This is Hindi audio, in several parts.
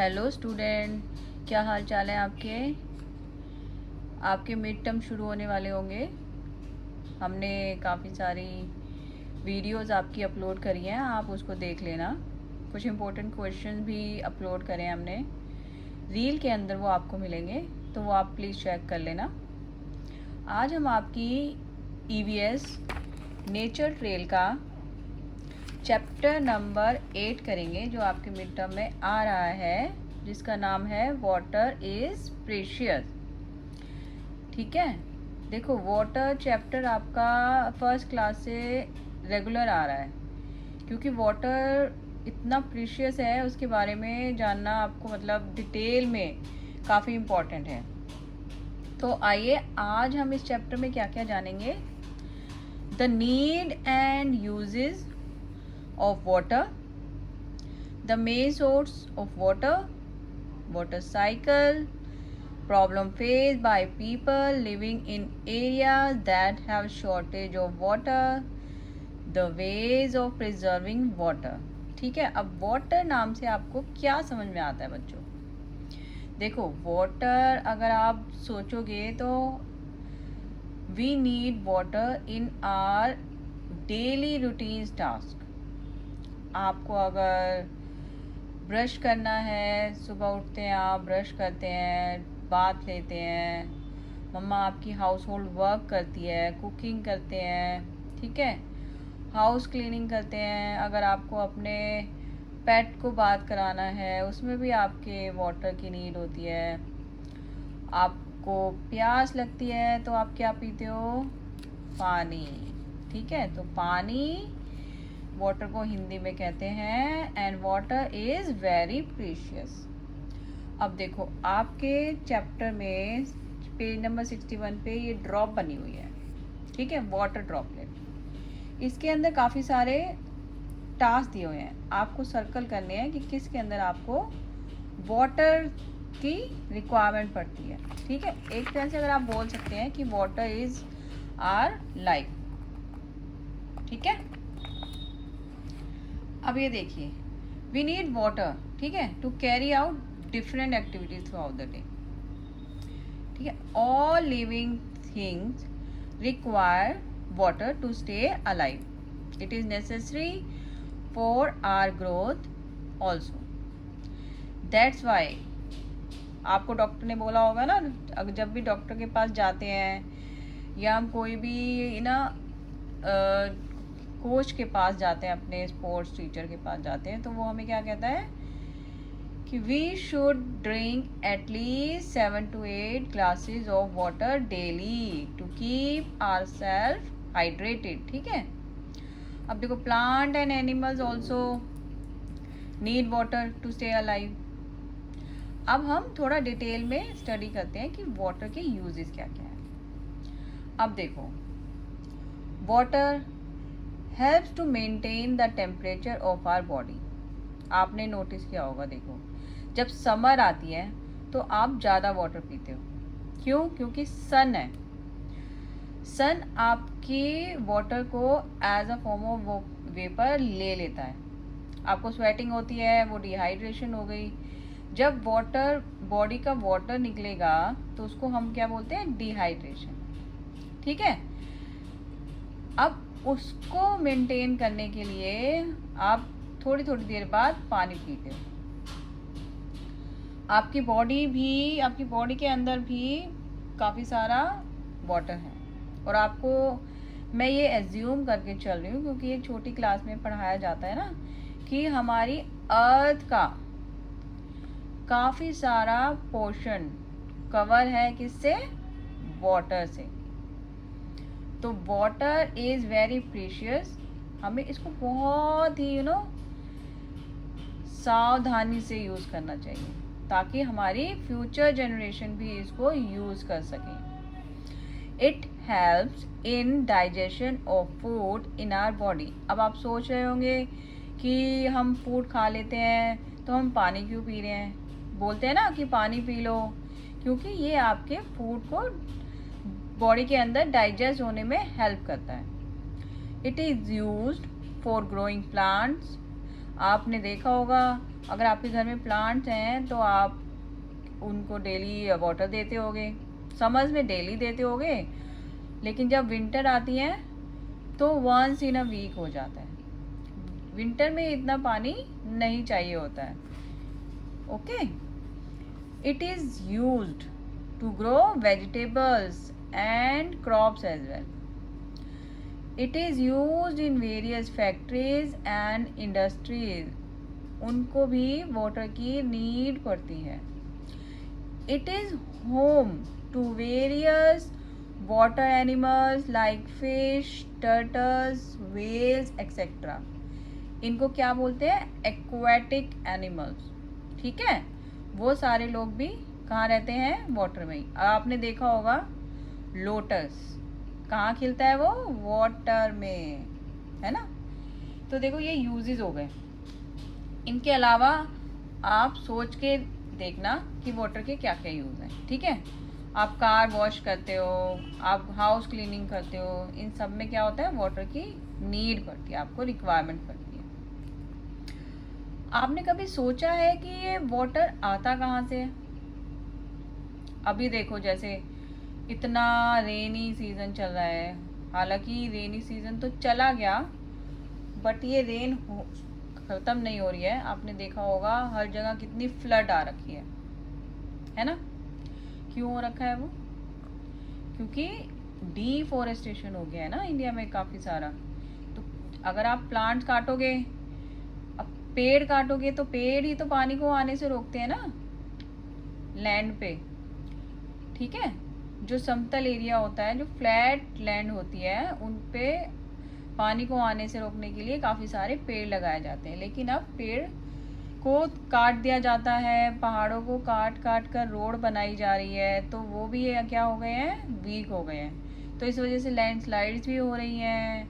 हेलो स्टूडेंट, क्या हाल चाल है आपके मिड टर्म शुरू होने वाले होंगे। हमने काफ़ी सारी वीडियोस आपकी अपलोड करी हैं, आप उसको देख लेना। कुछ इम्पोर्टेंट क्वेश्चन भी अपलोड करें हमने, रील के अंदर वो आपको मिलेंगे, तो वो आप प्लीज़ चेक कर लेना। आज हम आपकी ईवीएस नेचर ट्रेल का चैप्टर नंबर 8 करेंगे, जो आपके मिड टर्म में आ रहा है, जिसका नाम है वाटर इज़ प्रेशियस। ठीक है, देखो वाटर चैप्टर आपका फर्स्ट क्लास से रेगुलर आ रहा है, क्योंकि वाटर इतना प्रीशियस है, उसके बारे में जानना आपको मतलब डिटेल में काफ़ी इम्पोर्टेंट है। तो आइए आज हम इस चैप्टर में क्या क्या जानेंगे। The need and uses of water, the main source of water, water cycle, problem faced by people living in areas that have shortage of water, the ways of preserving water। ठीक है, अब वाटर नाम से आपको क्या समझ में आता है बच्चों? देखो, वाटर अगर आप सोचोगे तो we need water in our daily routine task. आपको अगर ब्रश करना है, सुबह उठते हैं आप ब्रश करते हैं, बाथ लेते हैं, मम्मा आपकी हाउस होल्ड वर्क करती है, कुकिंग करते हैं, ठीक है, हाउस क्लीनिंग करते हैं, अगर आपको अपने पेट को बात कराना है उसमें भी आपके वाटर की नीड होती है। आपको प्यास लगती है तो आप क्या पीते हो? पानी। ठीक है, तो पानी वाटर को हिंदी में कहते हैं, and water is very precious. अब देखो आपके चैप्टर में पेज नंबर 61 पे ये ड्रॉप बनी हुई है, ठीक है, वाटर ड्रॉपलेट। इसके अंदर काफ़ी सारे टास्क दिए हुए हैं, आपको सर्कल करने हैं कि किसके अंदर आपको वाटर की रिक्वायरमेंट पड़ती है। ठीक है, एक तरह से अगर आप बोल सकते हैं कि वाटर इज़ आवर लाइफ। ठीक है, अब ये देखिए, वी नीड वाटर, ठीक है, to carry out different activities throughout the day. ठीक है, all living things require water to stay alive. It is necessary for our growth also. That's why आपको डॉक्टर ने बोला होगा ना, अगर जब भी डॉक्टर के पास जाते हैं या हम कोई भी ना कोच के पास जाते हैं, अपने स्पोर्ट्स टीचर के पास जाते हैं, तो वो हमें क्या कहता है कि we should drink at least 7 to 8 glasses of water daily to keep our self hydrated. ठीक है, अब देखो plant and animals also need water to stay alive. अब हम थोड़ा डिटेल में स्टडी करते हैं कि वाटर के यूजेस क्या क्या है। अब देखो, water helps to maintain the temperature of our body. आपने नोटिस किया होगा, देखो जब समर आती है तो आप ज़्यादा वाटर पीते हो। क्यों? क्योंकि सन है, सन आपकी वाटर को as a form of vapour ले लेता है, आपको स्वेटिंग होती है, वो डिहाइड्रेशन हो गई। जब वाटर बॉडी का वाटर निकलेगा तो उसको हम क्या बोलते हैं? डिहाइड्रेशन। ठीक है, अब उसको मेंटेन करने के लिए आप थोड़ी थोड़ी देर बाद पानी पीते हो। आपकी बॉडी के अंदर भी काफ़ी सारा वाटर है, और आपको मैं ये एज्यूम करके चल रही हूँ, क्योंकि ये छोटी क्लास में पढ़ाया जाता है ना, कि हमारी अर्थ का काफ़ी सारा पोर्शन कवर है किससे? वाटर से। तो वाटर इज़ वेरी प्रीशियस, हमें इसको बहुत ही सावधानी से यूज़ करना चाहिए, ताकि हमारी फ्यूचर जनरेशन भी इसको यूज़ कर सकें। It helps in digestion of food in our body. अब आप सोच रहे होंगे कि हम फूड खा लेते हैं तो हम पानी क्यों पी रहे हैं? बोलते हैं ना कि पानी पी लो, क्योंकि ये आपके फूड को बॉडी के अंदर डाइजेस्ट होने में हेल्प करता है। It is used for growing plants. आपने देखा होगा अगर आपके घर में प्लांट्स हैं तो आप उनको डेली वाटर देते होगे, समर्स में डेली देते होगे, लेकिन जब विंटर आती है तो वंस इन अ वीक हो जाता है। विंटर में इतना पानी नहीं चाहिए होता है। Okay, it is used to grow vegetables and crops as well. It is used in various factories and industries, उनको भी वाटर की नीड पड़ती है। It is home to various water animals like fish, turtles, whales, etc. इनको क्या बोलते हैं? Aquatic animals. ठीक है, वो सारे लोग भी कहाँ रहते हैं? वाटर में ही। आपने देखा होगा लोटस कहाँ खिलता है? वो वाटर में, है ना। तो देखो ये यूजेस हो गए। इनके अलावा आप सोच के देखना कि वाटर के क्या क्या यूज़ हैं। ठीक है, आप कार वॉश करते हो, आप हाउस क्लीनिंग करते हो, इन सब में क्या होता है? वाटर की नीड पड़ती है, आपको रिक्वायरमेंट पड़ती है। आपने कभी सोचा है कि ये वाटर आता कहाँ से है? अभी देखो जैसे इतना रेनी सीज़न चल रहा है, हालांकि रेनी सीज़न तो चला गया बट ये रेन ख़त्म नहीं हो रही है। आपने देखा होगा हर जगह कितनी फ्लड आ रखी है ना। क्यों हो रखा है वो? क्योंकि डिफॉरेस्टेशन हो गया है ना इंडिया में काफ़ी सारा। तो अगर आप प्लांट्स काटोगे, अब पेड़ काटोगे, तो पेड़ ही तो पानी को आने से रोकते हैं ना लैंड पे। ठीक है, जो समतल एरिया होता है, जो फ्लैट लैंड होती है, उन पे पानी को आने से रोकने के लिए काफ़ी सारे पेड़ लगाए जाते हैं। लेकिन अब पेड़ को काट दिया जाता है, पहाड़ों को काट काट कर रोड बनाई जा रही है, तो वो भी क्या हो गए हैं? वीक हो गए हैं। तो इस वजह से लैंडस्लाइड्स भी हो रही हैं,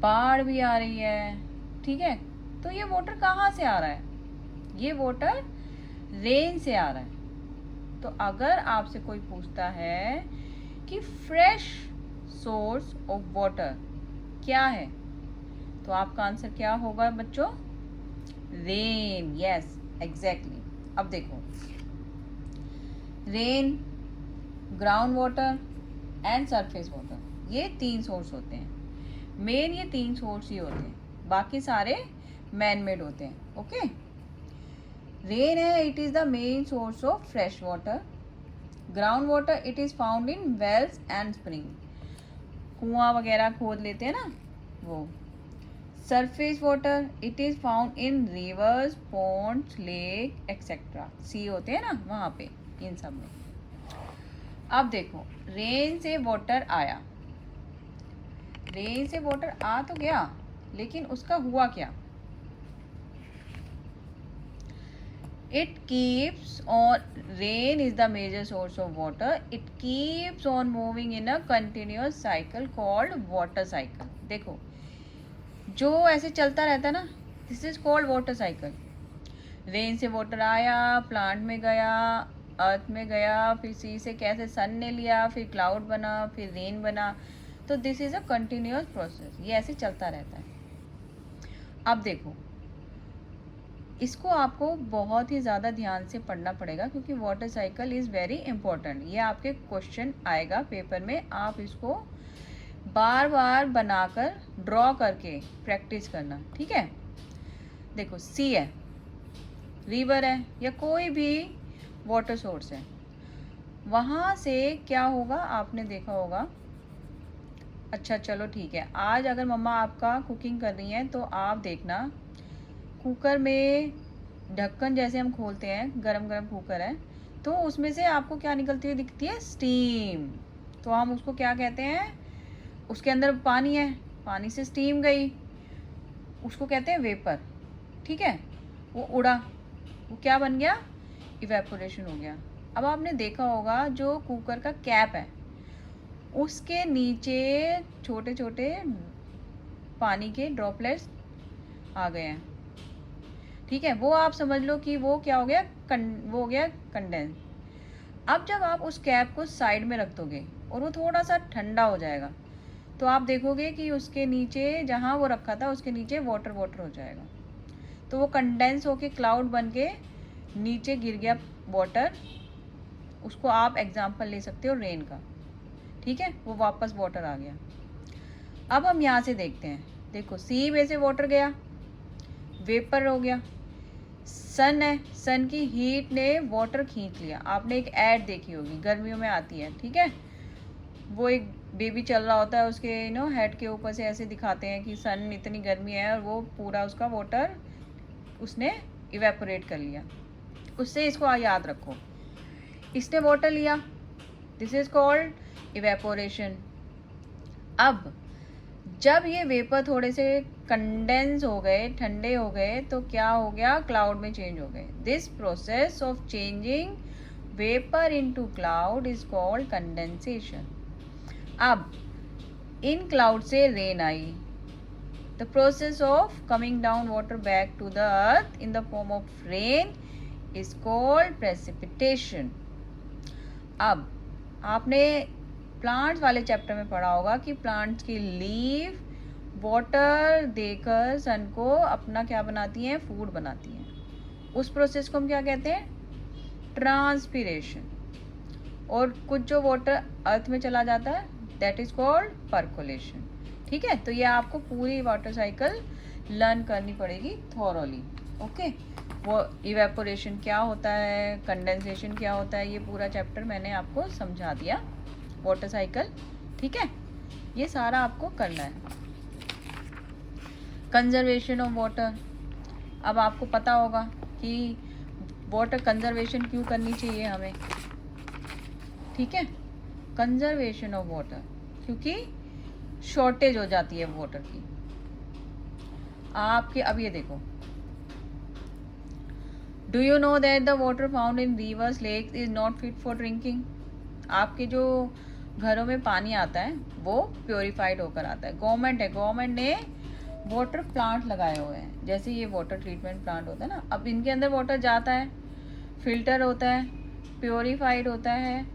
बाढ़ भी आ रही है। ठीक है, तो ये वाटर कहाँ से आ रहा है? ये वाटर रेन से आ रहा है। तो अगर आपसे कोई पूछता है कि फ्रेश सोर्स ऑफ वाटर क्या है, तो आपका आंसर क्या होगा बच्चों? रेन। Yes, exactly. अब देखो, rain, ground water and surface water, ये 3 सोर्स होते हैं। मेन ये 3 सोर्स ही होते हैं, बाकी सारे मैन मेड होते हैं। ओके, रेन है, it is the main source of fresh water. Ground water, it is found in wells and spring, कुआं वगैरह खोद लेते हैं ना वो। Surface water, it is found in rivers, ponds, lake etcetera, sea होते हैं ना वहाँ पे, इन सब में। अब देखो, रेन से वाटर आया, रेन से वाटर आ तो गया, लेकिन उसका हुआ क्या? It keeps on, rain is the major source of water. It keeps on moving in a continuous cycle called water cycle. देखो, जो ऐसे चलता रहता है ना, this is called water cycle. Rain से वाटर आया, प्लांट में गया, अर्थ में गया, फिर सी से कैसे सन ने लिया, फिर क्लाउड बना, फिर रेन बना। तो this is a continuous process, ये ऐसे चलता रहता है। अब देखो, इसको आपको बहुत ही ज़्यादा ध्यान से पढ़ना पड़ेगा, क्योंकि water cycle is very important. ये आपके क्वेश्चन आएगा पेपर में, आप इसको बार बार बनाकर ड्रॉ करके प्रैक्टिस करना। ठीक है, देखो सी है, रिवर है, या कोई भी वाटर सोर्स है, वहाँ से क्या होगा आपने देखा होगा। अच्छा चलो ठीक है, आज अगर मम्मा आपका कुकिंग कर रही हैं तो आप देखना, कुकर में ढक्कन जैसे हम खोलते हैं, गरम गरम कुकर है, तो उसमें से आपको क्या निकलती हुई दिखती है? स्टीम। तो हम उसको क्या कहते हैं? उसके अंदर पानी है, पानी से स्टीम गई, उसको कहते हैं वेपर। ठीक है, वो उड़ा, वो क्या बन गया? इवेपोरेशन हो गया। अब आपने देखा होगा जो कुकर का कैप है, उसके नीचे छोटे छोटे पानी के ड्रॉपलेट्स आ गए हैं। ठीक है, वो आप समझ लो कि वो क्या हो गया? वो हो गया कंडेंस। अब जब आप उस कैप को साइड में रख दोगे और वो थोड़ा सा ठंडा हो जाएगा, तो आप देखोगे कि उसके नीचे, जहाँ वो रखा था उसके नीचे वाटर वाटर हो जाएगा। तो वो कंडेंस होके क्लाउड बन के नीचे गिर गया वाटर, उसको आप एग्जाम्पल ले सकते हो रेन का, ठीक है, वो वापस वाटर आ गया। अब हम यहाँ से देखते हैं, देखो सी में से वाटर गया, वेपर हो गया, सन है, सन की हीट ने वाटर खींच लिया। आपने एक ऐड देखी होगी, गर्मियों में आती है, ठीक है, वो एक बेबी चल रहा होता है, उसके हेड के ऊपर से ऐसे दिखाते हैं कि सन इतनी गर्मी है, और वो पूरा उसका वाटर उसने इवेपोरेट कर लिया। उससे इसको याद रखो, इसने वाटर लिया, दिस इज कॉल्ड इवेपोरेशन। अब जब ये वेपर थोड़े से कंडेंस हो गए, ठंडे हो गए, तो क्या हो गया, क्लाउड में चेंज हो गए। This process of changing vapour into cloud is called condensation. अब इन क्लाउड से रेन आई, the process of coming down water back to the earth in the form of rain is called precipitation. अब आपने प्लांट्स वाले चैप्टर में पढ़ा होगा कि प्लांट्स की लीव वाटर देकर सन को अपना क्या बनाती हैं, फूड बनाती हैं। उस प्रोसेस को हम क्या कहते हैं, ट्रांसपीरेशन। और कुछ जो वाटर अर्थ में चला जाता है दैट इज कॉल्ड परकोलेशन, ठीक है। तो ये आपको पूरी वाटर साइकिल लर्न करनी पड़ेगी थॉरोली, ओके। वो इवेपोरेशन क्या होता है, कंडेंसेशन क्या होता है, ये पूरा चैप्टर मैंने आपको समझा दिया, वाटर साइकिल, ठीक है। ये सारा आपको करना है। कंजर्वेशन ऑफ वाटर, अब आपको पता होगा कि वाटर कंजर्वेशन क्यों करनी चाहिए हमें, ठीक है। कंजर्वेशन ऑफ वाटर क्योंकि शॉर्टेज हो जाती है वाटर की। आपके अब ये देखो, do you know that the water found in rivers lakes is not fit for drinking. आपके जो घरों में पानी आता है वो प्योरीफाइड होकर आता है। गवर्नमेंट ने वाटर प्लांट लगाए हुए हैं, जैसे ये वाटर ट्रीटमेंट प्लांट होता है ना, अब इनके अंदर वाटर जाता है, फिल्टर होता है, प्योरीफाइड होता है,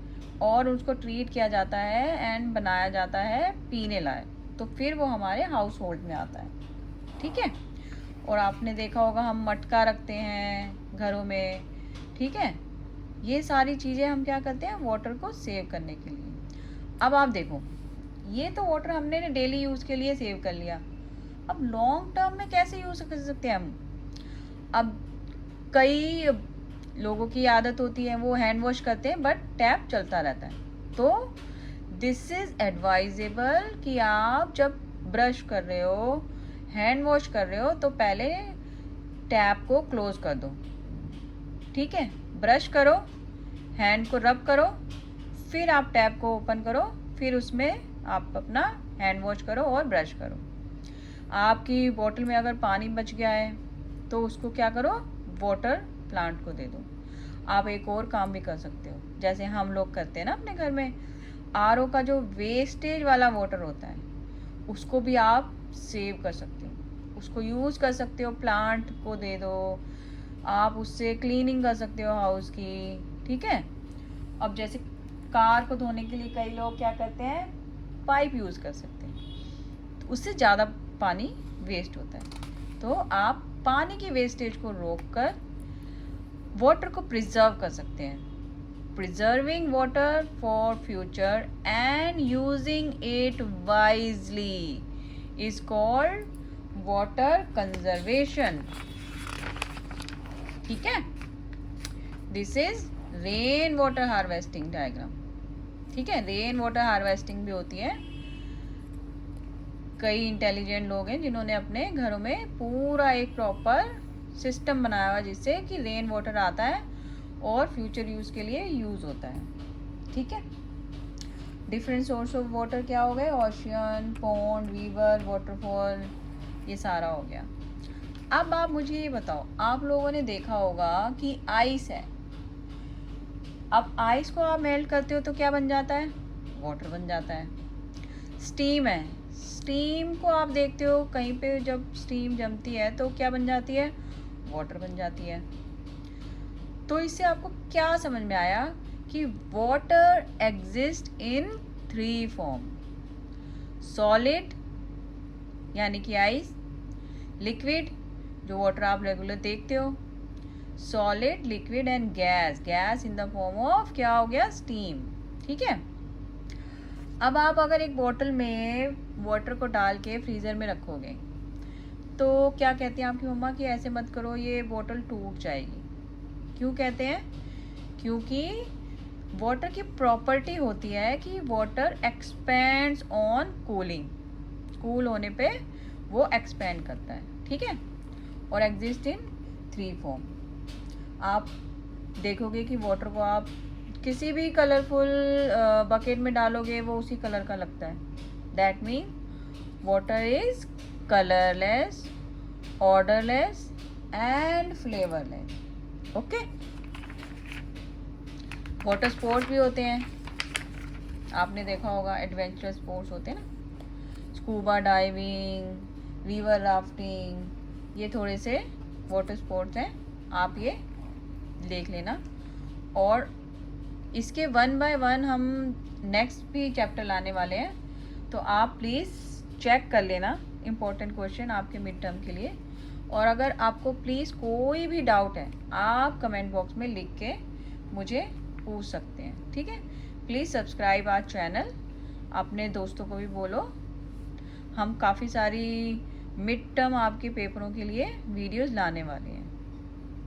और उसको ट्रीट किया जाता है एंड बनाया जाता है पीने लायक, तो फिर वो हमारे हाउस होल्ड में आता है, ठीक है। और आपने देखा होगा हम मटका रखते हैं घरों में, ठीक है। ये सारी चीज़ें हम क्या करते हैं, वाटर को सेव करने के लिए। अब आप देखो, ये तो वाटर हमने डेली यूज़ के लिए सेव कर लिया, अब लॉन्ग टर्म में कैसे यूज़ कर सकते हैं हम। अब कई लोगों की आदत होती है वो हैंड वॉश करते हैं बट टैप चलता रहता है, तो दिस इज़ एडवाइजेबल कि आप जब ब्रश कर रहे हो, हैंड वॉश कर रहे हो, तो पहले टैप को क्लोज कर दो, ठीक है। ब्रश करो, हैंड को रब करो, फिर आप टैप को ओपन करो, फिर उसमें आप अपना हैंड वॉश करो और ब्रश करो। आपकी बोतल में अगर पानी बच गया है तो उसको क्या करो, वाटर प्लांट को दे दो। आप एक और काम भी कर सकते हो, जैसे हम लोग करते हैं ना अपने घर में, आरओ का जो वेस्टेज वाला वाटर होता है उसको भी आप सेव कर सकते हो, उसको यूज़ कर सकते हो, प्लांट को दे दो, आप उससे क्लीनिंग कर सकते हो हाउस की, ठीक है। अब जैसे कार को धोने के लिए कई लोग क्या करते हैं, पाइप यूज़ कर सकते हैं, तो उससे ज़्यादा पानी वेस्ट होता है। तो आप पानी की वेस्टेज को रोककर वाटर को प्रिजर्व कर सकते हैं। Preserving water for future and using it wisely is called water conservation, ठीक है। This is rain water harvesting diagram, ठीक है। रेन वाटर हार्वेस्टिंग भी होती है। कई इंटेलिजेंट लोग हैं जिन्होंने अपने घरों में पूरा एक प्रॉपर सिस्टम बनाया हुआ जिससे कि रेन वाटर आता है और फ्यूचर यूज़ के लिए यूज़ होता है, ठीक है। डिफरेंट सोर्स ऑफ वाटर क्या हो गए, ओशियन, पॉन्ड, रिवर, वाटरफॉल, ये सारा हो गया। अब आप मुझे ये बताओ, आप लोगों ने देखा होगा कि आइस है, अब आइस को आप मेल्ट करते हो तो क्या बन जाता है, वाटर बन जाता है। स्टीम है, स्टीम को आप देखते हो कहीं पे, जब स्टीम जमती है तो क्या बन जाती है, वाटर बन जाती है। तो इससे आपको क्या समझ में आया कि water exist in 3 form, solid यानी कि आइस, लिक्विड जो वाटर आप रेगुलर देखते हो, solid, liquid and gas. Gas in the form of क्या हो गया, स्टीम। ठीक है। अब आप अगर एक बॉटल में वाटर को डाल के फ्रीज़र में रखोगे तो क्या कहते हैं आपकी मम्मा कि ऐसे मत करो, ये बॉटल टूट जाएगी। क्यों कहते हैं? क्योंकि वाटर की प्रॉपर्टी होती है कि water expends on cooling. Cool होने पे वो एक्सपेंड करता है। ठीक है। और एग्जिस्ट इन 3 फॉर्म। आप देखोगे कि वाटर को आप किसी भी कलरफुल बकेट में डालोगे वो उसी कलर का लगता है। That mean water is colourless, odourless and flavourless. Okay. Water sports भी होते हैं, आपने देखा होगा, एडवेंचरस स्पोर्ट्स होते हैं ना, स्कूबा डाइविंग, रिवर राफ्टिंग, ये थोड़े से वाटर स्पोर्ट्स हैं, आप ये देख लेना। और इसके 1 बाय 1 हम नेक्स्ट भी चैप्टर लाने वाले हैं, तो आप प्लीज़ चेक कर लेना इम्पोर्टेंट क्वेश्चन आपके मिड टर्म के लिए। और अगर आपको प्लीज़ कोई भी डाउट है आप कमेंट बॉक्स में लिख के मुझे पूछ सकते हैं। ठीक है। प्लीज़ सब्सक्राइब आवर चैनल, अपने दोस्तों को भी बोलो। हम काफ़ी सारी मिड टर्म आपके पेपरों के लिए वीडियोस लाने वाले हैं।